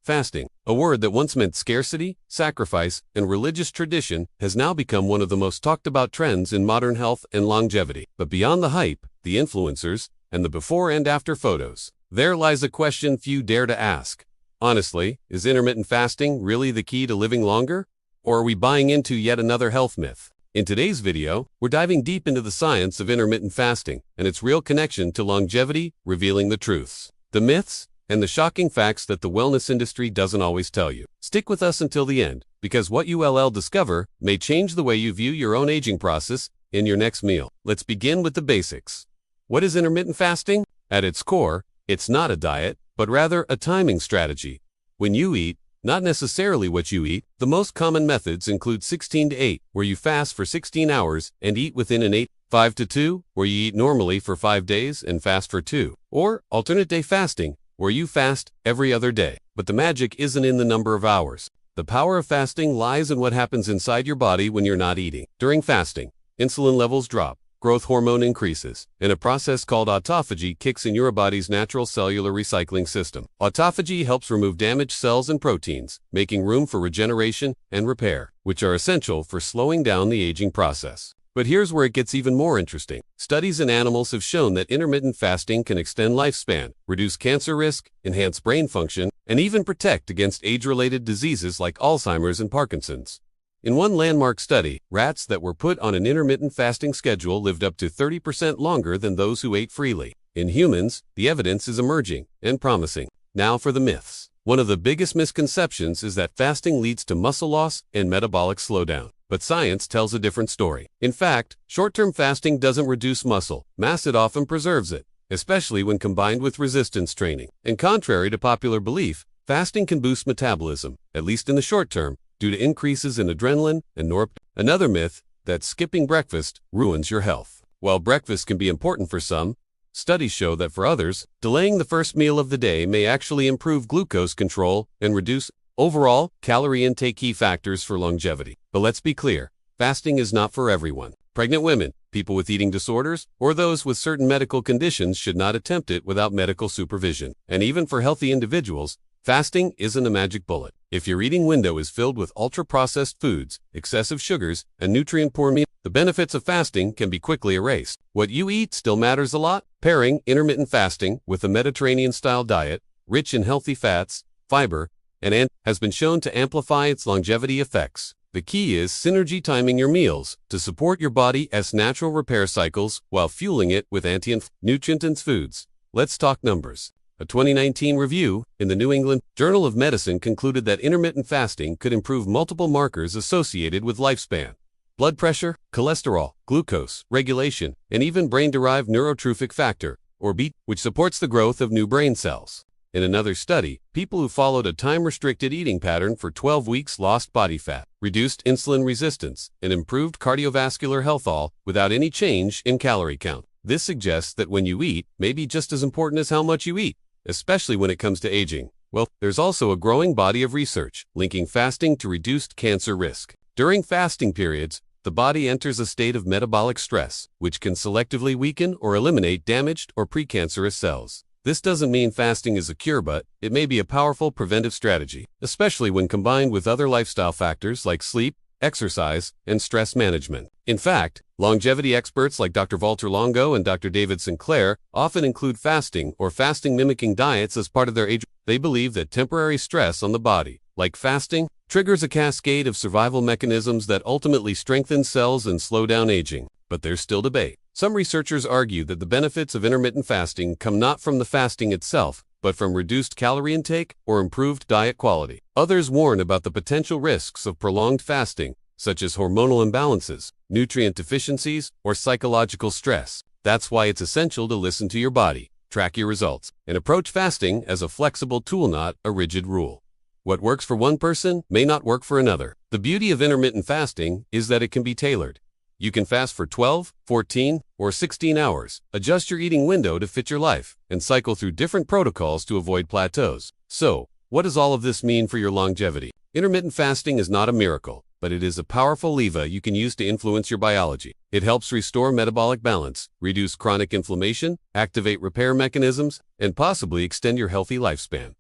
Fasting, a word that once meant scarcity, sacrifice, and religious tradition, has now become one of the most talked about trends in modern health and longevity. But beyond the hype, the influencers, and the before and after photos, there lies a question few dare to ask. Honestly, is intermittent fasting really the key to living longer? Or are we buying into yet another health myth? In today's video, we're diving deep into the science of intermittent fasting and its real connection to longevity, revealing the truths, the myths, and the shocking facts that the wellness industry doesn't always tell you. Stick with us until the end, because what you'll discover may change the way you view your own aging process in your next meal. Let's begin with the basics. What is intermittent fasting? At its core, it's not a diet, but rather a timing strategy. When you eat, not necessarily what you eat, the most common methods include 16-8, where you fast for 16 hours and eat within an 8, 5-2, where you eat normally for 5 days and fast for 2, or alternate day fasting, where you fast every other day. But the magic isn't in the number of hours. The power of fasting lies in what happens inside your body when you're not eating. During fasting, insulin levels drop, growth hormone increases, and a process called autophagy kicks in your body's natural cellular recycling system. Autophagy helps remove damaged cells and proteins, making room for regeneration and repair, which are essential for slowing down the aging process. But here's where it gets even more interesting. Studies in animals have shown that intermittent fasting can extend lifespan, reduce cancer risk, enhance brain function, and even protect against age-related diseases like Alzheimer's and Parkinson's. In one landmark study, rats that were put on an intermittent fasting schedule lived up to 30% longer than those who ate freely. In humans, the evidence is emerging and promising. Now for the myths. One of the biggest misconceptions is that fasting leads to muscle loss and metabolic slowdown. But science tells a different story. In fact, short-term fasting doesn't reduce muscle mass, it often preserves it, especially when combined with resistance training. And contrary to popular belief, fasting can boost metabolism, at least in the short term, due to increases in adrenaline and norepinephrine. Another myth, that skipping breakfast ruins your health. While breakfast can be important for some, studies show that for others, delaying the first meal of the day may actually improve glucose control and reduce overall calorie intake, key factors for longevity. But let's be clear, fasting is not for everyone. Pregnant women, people with eating disorders, or those with certain medical conditions should not attempt it without medical supervision. And even for healthy individuals, fasting isn't a magic bullet. If your eating window is filled with ultra-processed foods, excessive sugars, and nutrient-poor meals, the benefits of fasting can be quickly erased. What you eat still matters a lot. Pairing intermittent fasting with a Mediterranean-style diet, rich in healthy fats, fiber, and has been shown to amplify its longevity effects. The key is synergy, timing your meals to support your body's natural repair cycles while fueling it with nutrient-dense foods. Let's talk numbers. A 2019 review in the New England Journal of Medicine concluded that intermittent fasting could improve multiple markers associated with lifespan: blood pressure, cholesterol, glucose regulation, and even brain-derived neurotrophic factor, or BT, which supports the growth of new brain cells. In another study, people who followed a time-restricted eating pattern for 12 weeks lost body fat, reduced insulin resistance, and improved cardiovascular health, all without any change in calorie count. This suggests that when you eat may be just as important as how much you eat, especially when it comes to aging. Well, there's also a growing body of research linking fasting to reduced cancer risk. During fasting periods, the body enters a state of metabolic stress, which can selectively weaken or eliminate damaged or precancerous cells. This doesn't mean fasting is a cure, but it may be a powerful preventive strategy, especially when combined with other lifestyle factors like sleep, exercise, and stress management. In fact, longevity experts like Dr. Walter Longo and Dr. David Sinclair often include fasting or fasting-mimicking diets as part of their age. They believe that temporary stress on the body, like fasting, triggers a cascade of survival mechanisms that ultimately strengthen cells and slow down aging. But there's still debate. Some researchers argue that the benefits of intermittent fasting come not from the fasting itself, but from reduced calorie intake or improved diet quality. Others warn about the potential risks of prolonged fasting, such as hormonal imbalances, nutrient deficiencies, or psychological stress. That's why it's essential to listen to your body, track your results, and approach fasting as a flexible tool, not a rigid rule. What works for one person may not work for another. The beauty of intermittent fasting is that it can be tailored. You can fast for 12, 14, or 16 hours, adjust your eating window to fit your life, and cycle through different protocols to avoid plateaus. So, what does all of this mean for your longevity? Intermittent fasting is not a miracle, but it is a powerful lever you can use to influence your biology. It helps restore metabolic balance, reduce chronic inflammation, activate repair mechanisms, and possibly extend your healthy lifespan.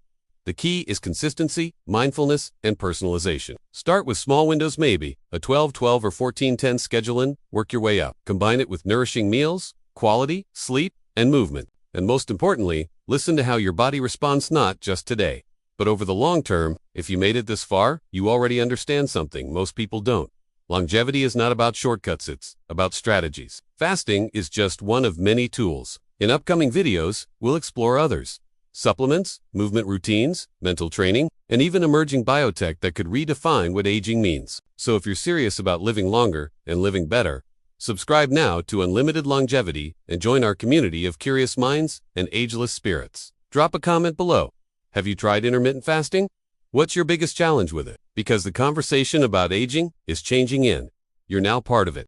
The key is consistency, mindfulness, and personalization. Start with small windows, maybe a 12-12 or 14-10 schedule, and work your way up. Combine it with nourishing meals, quality, sleep, and movement. And most importantly, listen to how your body responds, not just today, but over the long term. If you made it this far, you already understand something most people don't. Longevity is not about shortcuts, it's about strategies. Fasting is just one of many tools. In upcoming videos, we'll explore others. Supplements, movement routines, mental training, and even emerging biotech that could redefine what aging means. So if you're serious about living longer and living better, subscribe now to Unlimited Longevity and join our community of curious minds and ageless spirits. Drop a comment below. Have you tried intermittent fasting? What's your biggest challenge with it? Because the conversation about aging is changing in. You're now part of it.